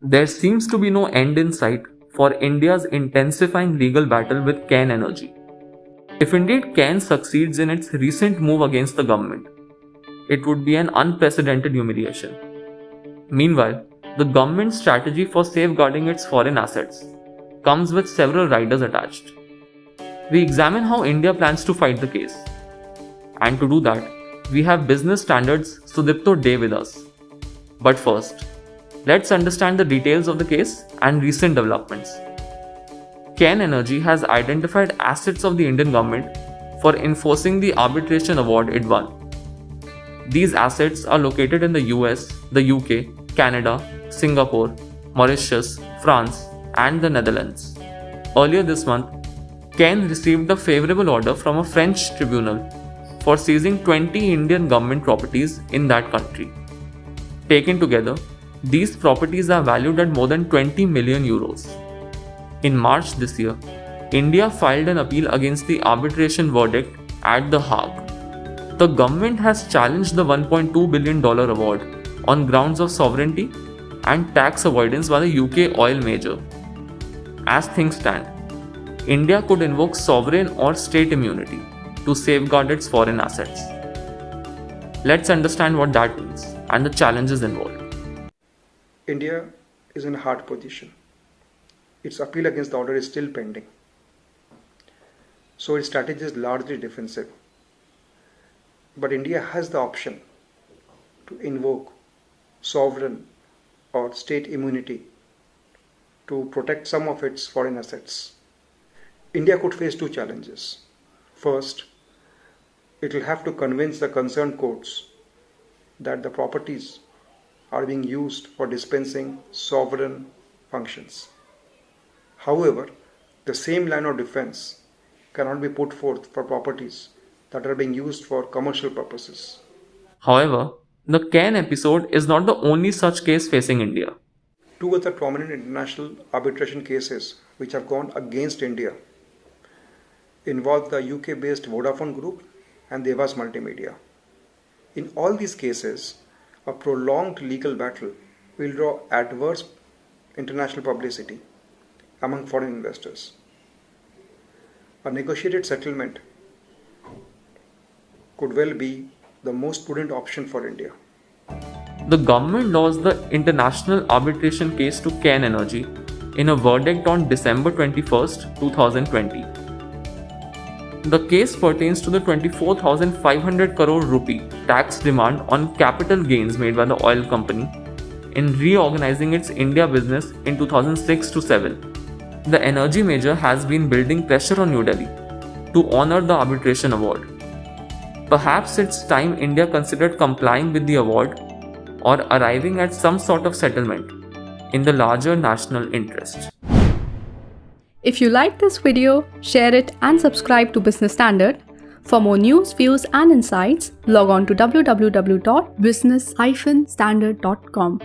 There seems to be no end in sight for India's intensifying legal battle with Cairn Energy. If indeed Cairn succeeds in its recent move against the government, it would be an unprecedented humiliation. Meanwhile, the government's strategy for safeguarding its foreign assets comes with several riders attached. We examine how India plans to fight the case. And to do that, we have Business Standard's Sudipto Dey with us. But first, let's understand the details of the case and recent developments. Cairn Energy has identified assets of the Indian government for enforcing the arbitration award it won. These assets are located in the US, the UK, Canada, Singapore, Mauritius, France, and the Netherlands. Earlier this month, Cairn received a favorable order from a French tribunal for seizing 20 Indian government properties in that country. Taken together, these properties are valued at more than 20 million euros. In March this year, India filed an appeal against the arbitration verdict at The Hague. The government has challenged the $1.2 billion award on grounds of sovereignty and tax avoidance by the UK oil major. As things stand, India could invoke sovereign or state immunity to safeguard its foreign assets. Let's understand what that means and the challenges involved. India is in a hard position. Its appeal against the order is still pending. So its strategy is largely defensive. But India has the option to invoke sovereign or state immunity to protect some of its foreign assets. India could face two challenges. First, it will have to convince the concerned courts that the properties are being used for dispensing sovereign functions. However, the same line of defense cannot be put forth for properties that are being used for commercial purposes. However, the Cairn episode is not the only such case facing India. Two other prominent international arbitration cases which have gone against India involve the UK-based Vodafone Group and Devas Multimedia. In all these cases, a prolonged legal battle will draw adverse international publicity among foreign investors. A negotiated settlement could well be the most prudent option for India. The government lost the international arbitration case to Cairn Energy in a verdict on December 21, 2020. The case pertains to the 24,500 crore rupee tax demand on capital gains made by the oil company in reorganizing its India business in 2006-07. The energy major has been building pressure on New Delhi to honor the arbitration award. Perhaps it's time India considered complying with the award or arriving at some sort of settlement in the larger national interest. If you like this video, share it and subscribe to Business Standard. For more news, views and insights, log on to www.business-standard.com.